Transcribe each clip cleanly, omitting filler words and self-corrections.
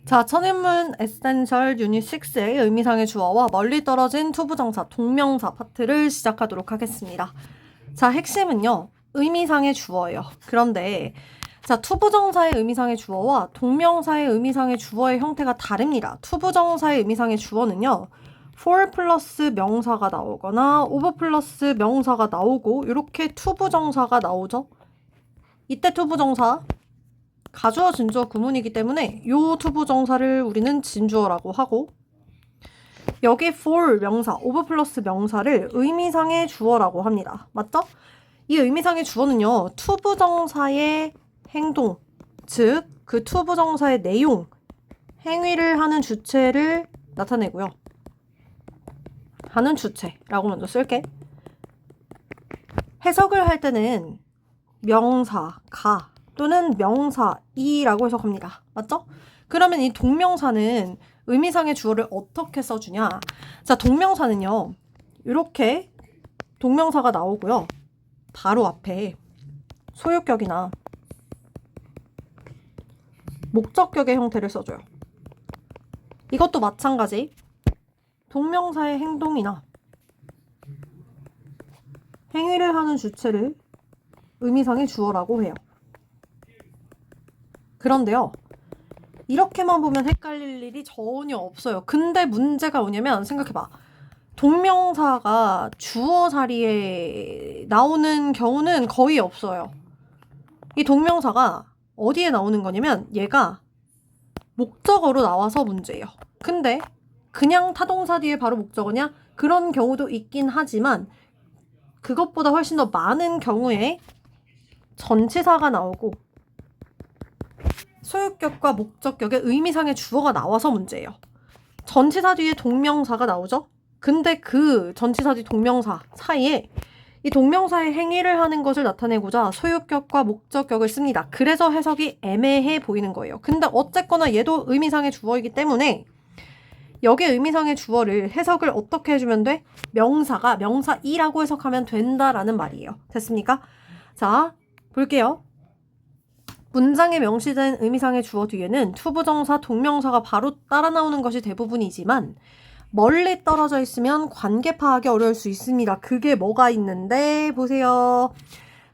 자, 첫인문 에센셜 유닛 6의 의미상의 주어와 멀리 떨어진 투부정사, 동명사 파트를 시작하도록 하겠습니다. 자, 핵심은요, 의미상의 주어예요. 그런데 자, 투부정사의 의미상의 주어와 동명사의 의미상의 주어의 형태가 다릅니다. 투부정사의 의미상의 주어는요, for 플러스 명사가 나오거나 over 플러스 명사가 나오고 이렇게 투부정사가 나오죠. 이때 투부정사 가주어, 진주어, 구문이기 때문에 요 투부정사를 우리는 진주어라고 하고, 여기 for 명사, over 플러스 명사를 의미상의 주어라고 합니다. 맞죠? 이 의미상의 주어는요, 투부정사의 행동, 즉 그 투부정사의 내용, 행위를 하는 주체를 나타내고요. 하는 주체라고 먼저 쓸게. 해석을 할 때는 명사, 가 또는 명사, 이라고 해석합니다. 맞죠? 그러면 이 동명사는 의미상의 주어를 어떻게 써주냐? 자, 동명사는요, 이렇게 동명사가 나오고요. 바로 앞에 소유격이나 목적격의 형태를 써줘요. 이것도 마찬가지. 동명사의 행동이나 행위를 하는 주체를 의미상의 주어라고 해요. 그런데요, 이렇게만 보면 헷갈릴 일이 전혀 없어요. 근데 문제가 뭐냐면, 생각해봐. 동명사가 주어 자리에 나오는 경우는 거의 없어요. 이 동명사가 어디에 나오는 거냐면, 얘가 목적어로 나와서 문제예요. 근데 그냥 타동사 뒤에 바로 목적어냐? 그런 경우도 있긴 하지만, 그것보다 훨씬 더 많은 경우에 전치사가 나오고 소유격과 목적격의 의미상의 주어가 나와서 문제예요. 전치사 뒤에 동명사가 나오죠? 근데 그 전치사 뒤 동명사 사이에 이 동명사의 행위를 하는 것을 나타내고자 소유격과 목적격을 씁니다. 그래서 해석이 애매해 보이는 거예요. 근데 어쨌거나 얘도 의미상의 주어이기 때문에 여기 의미상의 주어를 해석을 어떻게 해주면 돼? 명사가 명사이라고 해석하면 된다라는 말이에요. 됐습니까? 자, 볼게요. 문장에 명시된 의미상의 주어 뒤에는 투부정사, 동명사가 바로 따라 나오는 것이 대부분이지만 멀리 떨어져 있으면 관계 파악이 어려울 수 있습니다. 그게 뭐가 있는데 보세요.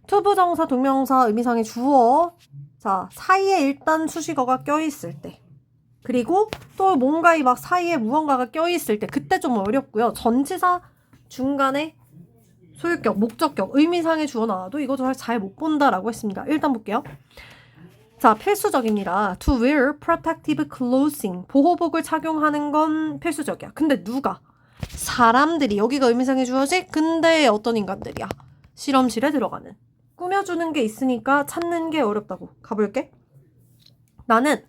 투부정사, 동명사, 의미상의 주어, 자, 사이에 일단 수식어가 껴있을 때, 그리고 또 뭔가 막 사이에 무언가가 껴있을 때, 그때 좀 어렵고요. 전치사 중간에 소유격, 목적격, 의미상의 주어 나와도 이거 잘 못 본다라고 했습니다. 일단 볼게요. 자, 필수적입니다. To wear protective clothing. 보호복을 착용하는 건 필수적이야. 근데 누가? 사람들이. 여기가 의미상의 주어지? 근데 어떤 인간들이야? 실험실에 들어가는. 꾸며주는 게 있으니까 찾는 게 어렵다고. 가볼게. 나는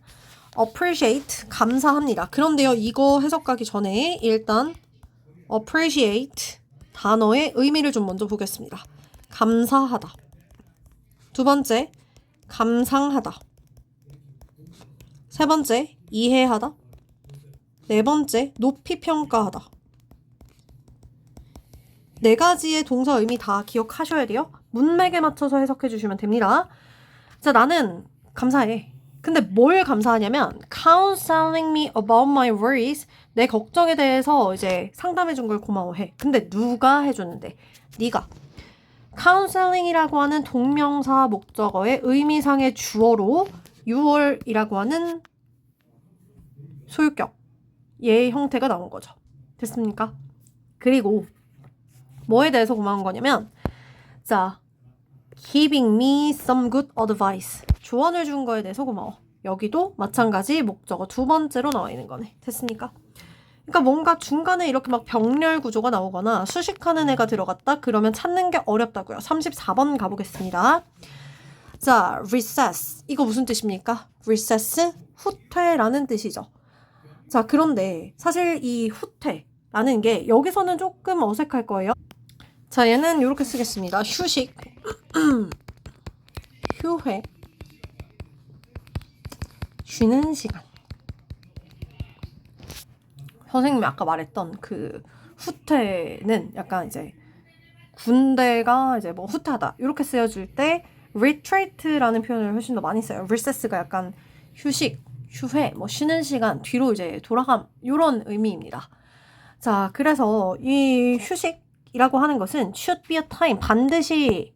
appreciate, 감사합니다. 그런데요, 이거 해석 가기 전에 일단 appreciate 단어의 의미를 좀 먼저 보겠습니다. 감사하다. 두 번째, 감상하다. 세 번째, 이해하다. 네 번째, 높이 평가하다. 네 가지의 동사 의미 다 기억하셔야 돼요. 문맥에 맞춰서 해석해 주시면 됩니다. 자, 나는 감사해. 근데 뭘 감사하냐면 counseling me about my worries. 내 걱정에 대해서 이제 상담해 준 걸 고마워해. 근데 누가 해줬는데? 네가. counseling이라고 하는 동명사 목적어의 의미상의 주어로 6월이라고 하는 소유격 얘의 형태가 나온 거죠. 됐습니까? 그리고 뭐에 대해서 고마운 거냐면, 자, giving me some good advice. 조언을 준 거에 대해서 고마워. 여기도 마찬가지 목적어 두 번째로 나와 있는 거네. 됐습니까? 그러니까 뭔가 중간에 이렇게 막 병렬 구조가 나오거나 수식하는 애가 들어갔다? 그러면 찾는 게 어렵다고요. 34번 가보겠습니다. 자, recess. 이거 무슨 뜻입니까? recess? 후퇴라는 뜻이죠. 자, 그런데 사실 이 후퇴라는 게 여기서는 조금 어색할 거예요. 자, 얘는 이렇게 쓰겠습니다. 휴식, 휴회, 쉬는 시간. 선생님이 아까 말했던 그 후퇴는 약간 이제 군대가 이제 뭐 후퇴하다 이렇게 쓰여줄 때 retreat라는 표현을 훨씬 더 많이 써요. recess가 약간 휴식, 휴회, 뭐 쉬는 시간, 뒤로 이제 돌아감 이런 의미입니다. 자, 그래서 이 휴식이라고 하는 것은 should be a time, 반드시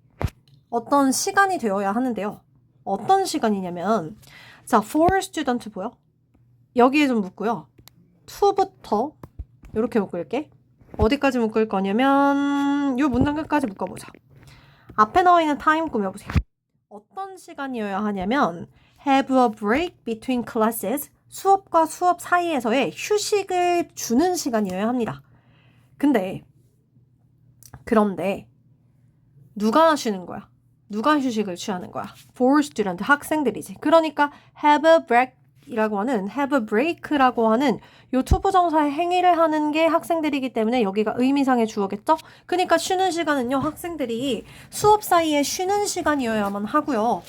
어떤 시간이 되어야 하는데요. 어떤 시간이냐면 자, for student 보여? 여기에 좀 묶고요. to부터 이렇게 묶을게. 어디까지 묶을 거냐면 이 문장 끝까지 묶어보자. 앞에 나와 있는 time 꾸며보세요. 어떤 시간이어야 하냐면 have a break between classes, 수업과 수업 사이에서의 휴식을 주는 시간이어야 합니다. 그런데 누가 쉬는 거야? 누가 휴식을 취하는 거야? For student, 학생들이지. 그러니까 have a break이라고 하는 have a break라고 하는 요 투부정사의 행위를 하는 게 학생들이기 때문에 여기가 의미상의 주어겠죠? 그러니까 쉬는 시간은요, 학생들이 수업 사이에 쉬는 시간이어야만 하고요.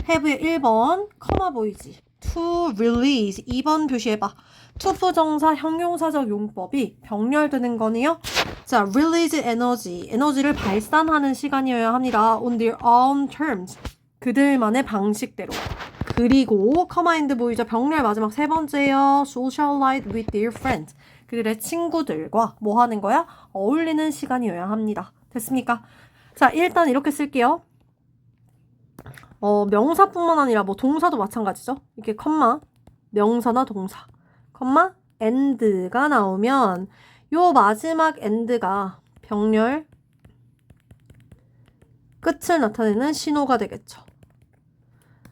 have의 1번, 커마 보이지? to release 2번 표시해봐. 투부정사 형용사적 용법이 병렬되는 거니요. 자, release 에너지를 발산하는 시간이어야 합니다. on their own terms, 그들만의 방식대로. 그리고 커마 앤드 보이죠. 병렬 마지막 세 번째요. socialize with their friends, 그들의 친구들과 뭐 하는 거야? 어울리는 시간이어야 합니다. 됐습니까? 자, 일단 이렇게 쓸게요. 명사뿐만 아니라 뭐 동사도 마찬가지죠. 이렇게 컴마, 명사나 동사, 컴마, and가 나오면 요 마지막 and가 병렬 끝을 나타내는 신호가 되겠죠.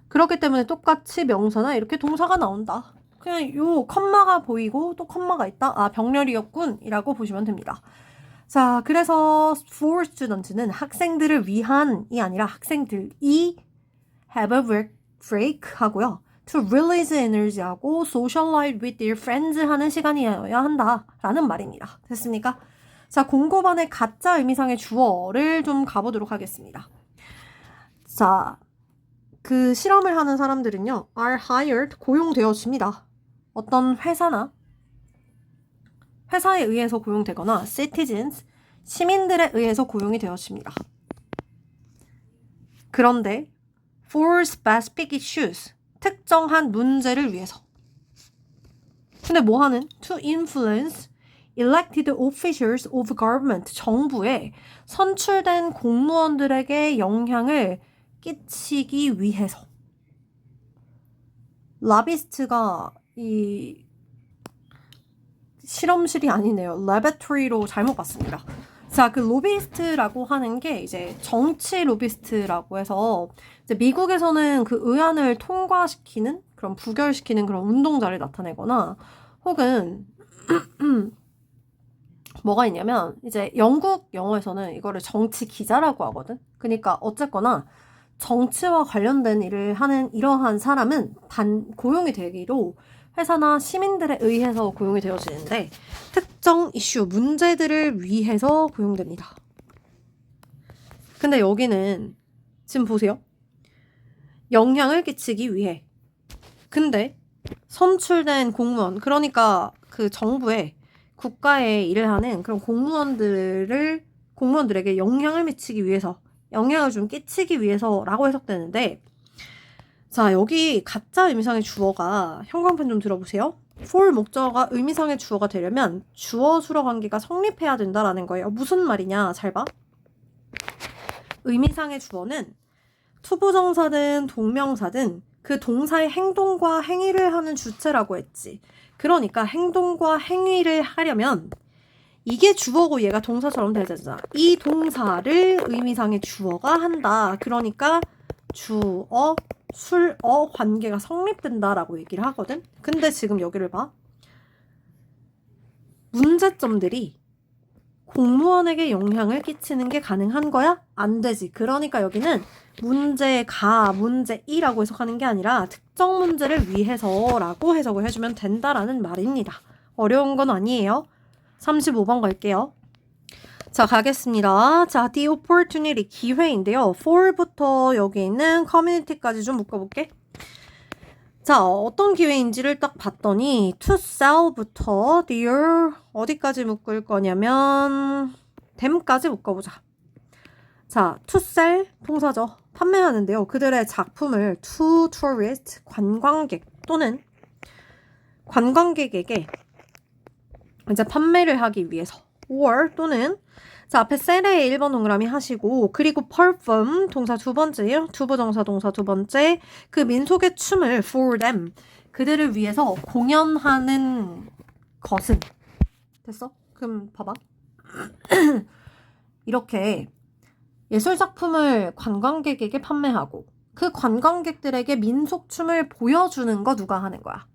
그렇기 때문에 똑같이 명사나 이렇게 동사가 나온다. 그냥 요 컴마가 보이고 또 컴마가 있다. 아, 병렬이었군 이라고 보시면 됩니다. 자, 그래서 for students는 학생들을 위한이 아니라 학생들이 have a break 하고요. to release energy 하고 socialize with their friends 하는 시간이어야 한다라는 말입니다. 됐습니까? 자, 공고반의 가짜 의미상의 주어를 좀 가보도록 하겠습니다. 자, 그 실험을 하는 사람들은요, are hired, 고용되어집니다. 어떤 회사나 회사에 의해서 고용되거나 citizens, 시민들에 의해서 고용이 되어집니다. 그런데 for specific issues, 특정한 문제를 위해서. 근데 뭐 하는? to influence elected officials of government, 정부에 선출된 공무원들에게 영향을 끼치기 위해서. 라비스트가 이 실험실이 아니네요. laboratory로 잘못 봤습니다. 자, 그 로비스트라고 하는 게 이제 정치 로비스트라고 해서 이제 미국에서는 그 의안을 통과시키는 그런 부결시키는 그런 운동자를 나타내거나 혹은 뭐가 있냐면 이제 영국 영어에서는 이거를 정치 기자라고 하거든. 그러니까 어쨌거나 정치와 관련된 일을 하는 이러한 사람은 고용이 되기로 회사나 시민들에 의해서 고용이 되어지는데 특정 이슈, 문제들을 위해서 고용됩니다. 근데 여기는 지금 보세요. 영향을 끼치기 위해. 근데 선출된 공무원, 그러니까 그 정부에 국가에 일을 하는 그런 공무원들에게 영향을 미치기 위해서, 영향을 좀 끼치기 위해서라고 해석되는데, 자, 여기 가짜 의미상의 주어가 형광펜 좀 들어보세요. for 목적어가 의미상의 주어가 되려면 주어 수러 관계가 성립해야 된다라는 거예요. 무슨 말이냐? 잘 봐. 의미상의 주어는 투부정사든 동명사든 그 동사의 행동과 행위를 하는 주체라고 했지. 그러니까 행동과 행위를 하려면 이게 주어고 얘가 동사처럼 되잖아. 이 동사를 의미상의 주어가 한다. 그러니까 주어, 술어 관계가 성립된다라고 얘기를 하거든. 근데 지금 여기를 봐. 문제점들이 공무원에게 영향을 끼치는 게 가능한 거야? 안 되지. 그러니까 여기는 문제가, 문제이라고 해석하는 게 아니라 특정 문제를 위해서라고 해석을 해주면 된다라는 말입니다. 어려운 건 아니에요. 35번 갈게요. 자, 가겠습니다. 자, the opportunity, 기회인데요. for부터 여기 있는 community까지 좀 묶어볼게. 자, 어떤 기회인지를 딱 봤더니 to sell부터 their 어디까지 묶을 거냐면 them까지 묶어보자. 자, to sell 동사죠. 판매하는데요. 그들의 작품을 to tourist, 관광객 또는 관광객에게 이제 판매를 하기 위해서 or 또는 자 앞에 셀에 1번 동그라미 하시고 그리고 perform 동사 두 번째예요. 투부정사 동사 두 번째 그 민속의 춤을 for them 그들을 위해서 공연하는 것은 됐어? 그럼 봐봐. 이렇게 예술작품을 관광객에게 판매하고 그 관광객들에게 민속춤을 보여주는 거 누가 하는 거야?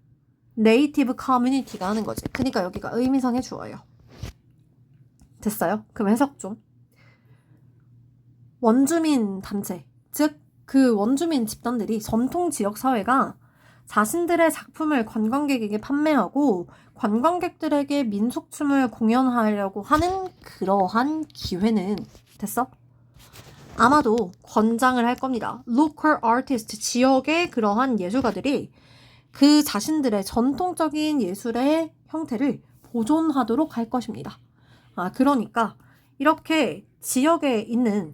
네이티브 커뮤니티가 하는 거지. 그러니까 여기가 의미상의 주어예요. 됐어요? 그럼 해석 좀. 원주민 단체, 즉 그 원주민 집단들이 전통 지역 사회가 자신들의 작품을 관광객에게 판매하고 관광객들에게 민속춤을 공연하려고 하는 그러한 기회는 됐어? 아마도 권장을 할 겁니다. local artist, 지역의 그러한 예술가들이 그 자신들의 전통적인 예술의 형태를 보존하도록 할 것입니다. 그러니까 이렇게 지역에 있는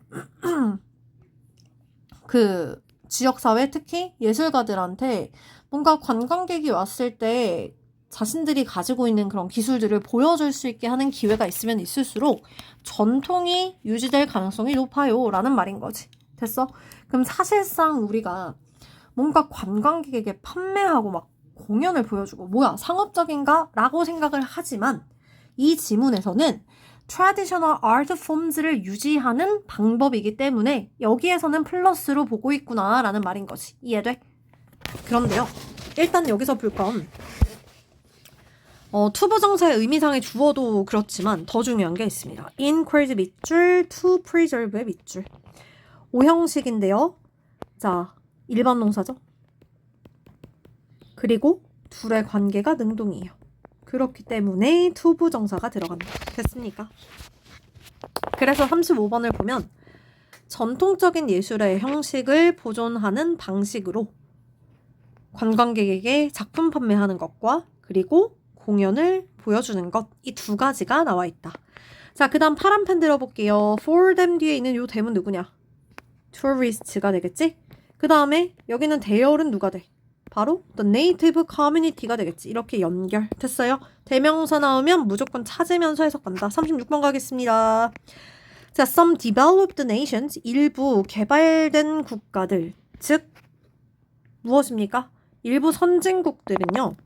그 지역사회, 특히 예술가들한테 뭔가 관광객이 왔을 때 자신들이 가지고 있는 그런 기술들을 보여줄 수 있게 하는 기회가 있으면 있을수록 전통이 유지될 가능성이 높아요 라는 말인 거지. 됐어? 그럼 사실상 우리가 뭔가 관광객에게 판매하고 막 공연을 보여주고 뭐야 상업적인가? 라고 생각을 하지만 이 지문에서는 traditional art forms를 유지하는 방법이기 때문에 여기에서는 플러스로 보고 있구나 라는 말인 거지. 이해돼? 그런데요. 일단 여기서 볼 건 투부정사의 의미상의 주어도 그렇지만 더 중요한 게 있습니다. increase 밑줄, to preserve의 밑줄. 오형식인데요. 자, 1번 동사죠. 그리고 둘의 관계가 능동이에요. 그렇기 때문에 투부정사가 들어간다. 됐습니까? 그래서 35번을 보면 전통적인 예술의 형식을 보존하는 방식으로 관광객에게 작품 판매하는 것과 그리고 공연을 보여주는 것 이 두 가지가 나와 있다. 자, 그 다음 파란 펜 들어볼게요. for them 뒤에 있는 요 them은 누구냐? tourist가 되겠지? 그 다음에 여기는 there은 누가 돼? 바로 the native community가 되겠지. 이렇게 연결됐어요. 대명사 나오면 무조건 찾으면서 해석한다. 36번 가겠습니다. 자, some developed nations, 일부 개발된 국가들, 즉 무엇입니까? 일부 선진국들은요.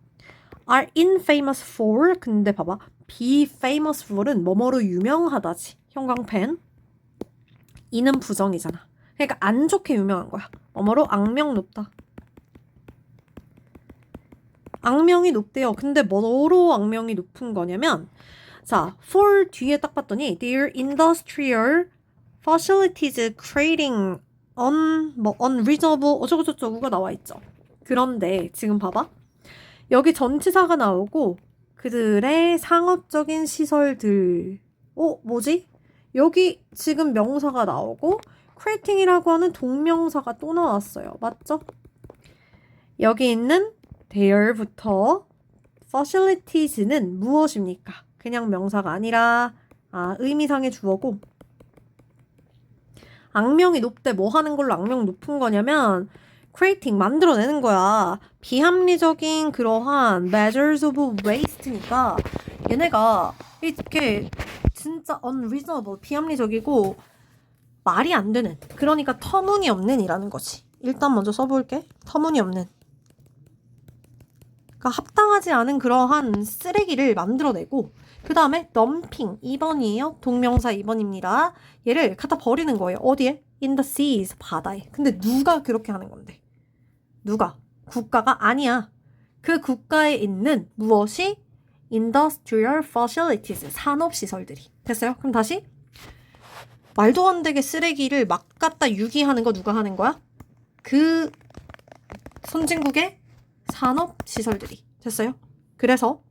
are infamous for, 근데 봐봐. be famous for은 뭐뭐로 유명하다지. 형광펜. 이는 부정이잖아. 그러니까 안 좋게 유명한 거야. 뭐뭐로 악명 높다. 악명이 높대요. 근데 뭐로 악명이 높은 거냐면 자, for 뒤에 딱 봤더니 their industrial facilities creating unreasonable 어쩌고저쩌고가 나와 있죠. 그런데 지금 봐봐. 여기 전치사가 나오고 그들의 상업적인 시설들 뭐지? 여기 지금 명사가 나오고 creating이라고 하는 동명사가 또 나왔어요. 맞죠? 여기 있는 there부터 facilities는 무엇입니까? 그냥 명사가 아니라 의미상의 주어고 악명이 높대. 뭐 하는 걸로 악명 높은 거냐면 creating 만들어내는 거야. 비합리적인 그러한 measures of waste니까 얘네가 이렇게 진짜 unreasonable 비합리적이고 말이 안 되는 그러니까 터무니없는 이라는 거지. 일단 먼저 써볼게. 터무니없는 그러니까 합당하지 않은 그러한 쓰레기를 만들어내고 그 다음에 dumping 2번이에요. 동명사 2번입니다. 얘를 갖다 버리는 거예요. 어디에? in the seas 바다에. 근데 누가 그렇게 하는 건데? 누가? 국가가 아니야. 그 국가에 있는 무엇이? industrial facilities 산업시설들이. 됐어요? 그럼 다시 말도 안 되게 쓰레기를 막 갖다 유기하는 거 누가 하는 거야? 그 선진국의 산업시설들이. 됐어요? 그래서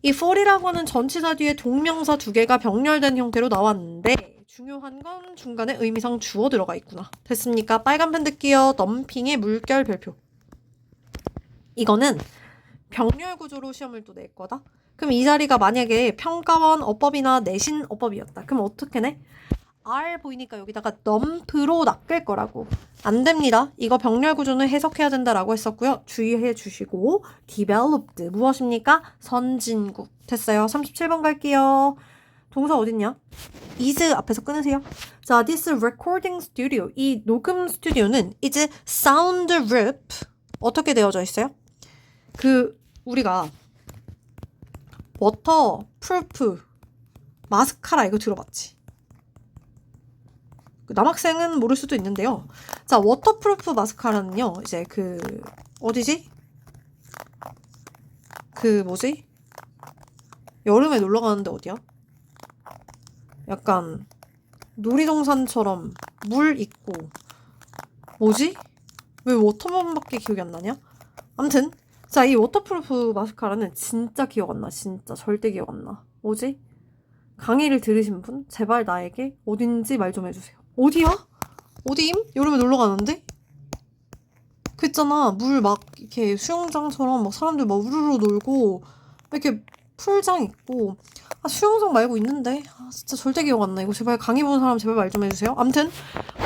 이 for이라고 하는 전치사 뒤에 동명사 두 개가 병렬된 형태로 나왔는데 중요한 건 중간에 의미상 주어 들어가 있구나. 됐습니까? 빨간 펜 듣기요. 덤핑의 물결 별표. 이거는 병렬 구조로 시험을 또 낼 거다. 그럼 이 자리가 만약에 평가원 어법이나 내신 어법이었다. 그럼 어떻게 내? R 보이니까 여기다가 dump로 낚일 거라고. 안 됩니다. 이거 병렬 구조는 해석해야 된다라고 했었고요. 주의해 주시고 developed 무엇입니까? 선진국. 됐어요. 37번 갈게요. 동사 어딨냐? is 앞에서 끊으세요. 자, this recording studio. 이 녹음 스튜디오는 is soundproof. 어떻게 되어져 있어요? 우리가 워터프루프 마스카라 이거 들어봤지? 남학생은 모를 수도 있는데요. 자, 워터프루프 마스카라는요, 이제 어디지? 뭐지? 여름에 놀러 가는데 어디야? 약간 놀이동산처럼 물 있고, 뭐지? 왜 워터만밖에 기억이 안 나냐? 아무튼, 자, 이 워터프루프 마스카라는 진짜 기억 안 나. 진짜 절대 기억 안 나. 뭐지? 강의를 들으신 분? 제발 나에게 어딘지 말 좀 해주세요. 어디야? 어디임? 여름에 놀러 가는데? 그 있잖아. 물 막 이렇게 수영장처럼 막 사람들 막 우르르 놀고 이렇게 풀장 있고 수영장 말고 있는데 진짜 절대 기억 안 나. 이거 제발 강의 보는 사람 제발 말 좀 해주세요. 암튼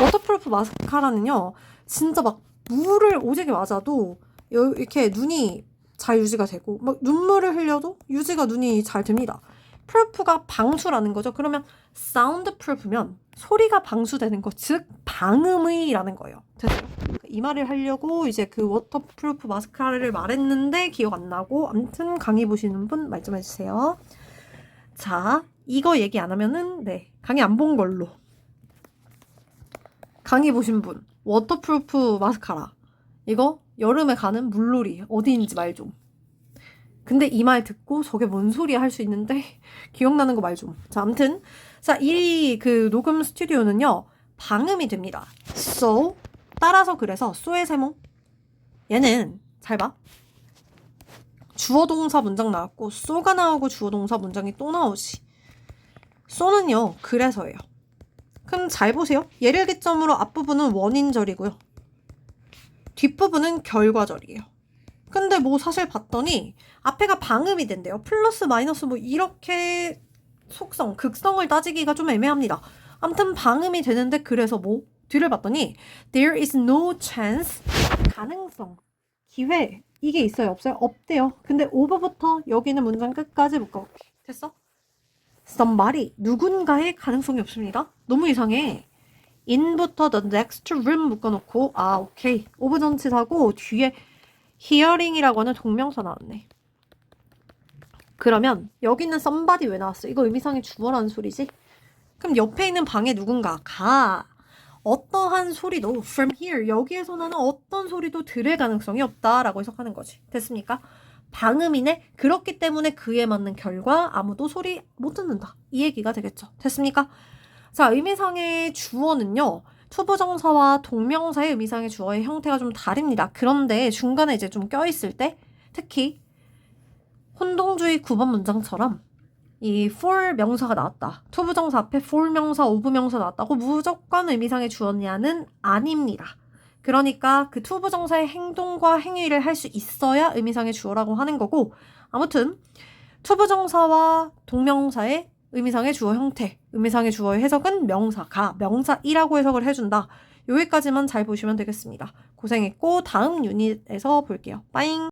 워터프루프 마스카라는요. 진짜 막 물을 오지게 맞아도 이렇게 눈이 잘 유지가 되고 막 눈물을 흘려도 유지가 눈이 잘 됩니다. 프루프가 방수라는 거죠. 그러면 사운드 프루프면 소리가 방수되는 것, 즉 방음의라는 거예요. 됐어요? 이 말을 하려고 이제 워터프루프 마스카라를 말했는데 기억 안 나고 아무튼 강의 보시는 분 말 좀 해주세요. 자, 이거 얘기 안 하면은 네 강의 안 본 걸로. 강의 보신 분 워터프루프 마스카라 이거 여름에 가는 물놀이 어디인지 말 좀. 근데 이 말 듣고 저게 뭔 소리야 할 수 있는데 기억나는 거 말 좀. 자, 아무튼 자, 이 녹음 스튜디오는요. 방음이 됩니다. So 따라서 그래서 so의 세모 얘는 잘 봐. 주어 동사 문장 나왔고 so가 나오고 주어 동사 문장이 또 나오지. so는요. 그래서예요. 그럼 잘 보세요. 예를 기점으로 앞부분은 원인절이고요. 뒷부분은 결과절이에요. 근데 뭐 사실 봤더니 앞에가 방음이 된대요. 플러스 마이너스 뭐 이렇게 속성, 극성을 따지기가 좀 애매합니다. 아무튼 방음이 되는데 그래서 뭐 뒤를 봤더니 there is no chance 가능성, 기회 이게 있어요? 없어요? 없대요. 근데 over부터 여기는 문장 끝까지 묶어볼게. 됐어? somebody 누군가의 가능성이 없습니다. 너무 이상해. in부터 the next room 묶어놓고 오케이. over 전치사고 뒤에 hearing이라고 하는 동명사 나왔네. 그러면 여기 있는 somebody 왜 나왔어? 이거 의미상의 주어라는 소리지? 그럼 옆에 있는 방에 누군가가 어떠한 소리도 from here 여기에서 나는 어떤 소리도 들을 가능성이 없다라고 해석하는 거지. 됐습니까? 방음이네. 그렇기 때문에 그에 맞는 결과 아무도 소리 못 듣는다. 이 얘기가 되겠죠. 됐습니까? 자, 의미상의 주어는요. 투부정사와 동명사의 의미상의 주어의 형태가 좀 다릅니다. 그런데 중간에 이제 좀 껴있을 때 특히 혼동주의 9번 문장처럼 이 for 명사가 나왔다. 투부정사 앞에 for 명사, of 명사 나왔다고 무조건 의미상의 주어냐는 아닙니다. 그러니까 그 투부정사의 행동과 행위를 할 수 있어야 의미상의 주어라고 하는 거고 아무튼 투부정사와 동명사의 의미상의 주어 형태, 의미상의 주어의 해석은 명사가, 명사이라고 해석을 해준다. 여기까지만 잘 보시면 되겠습니다. 고생했고 다음 유닛에서 볼게요. 빠잉!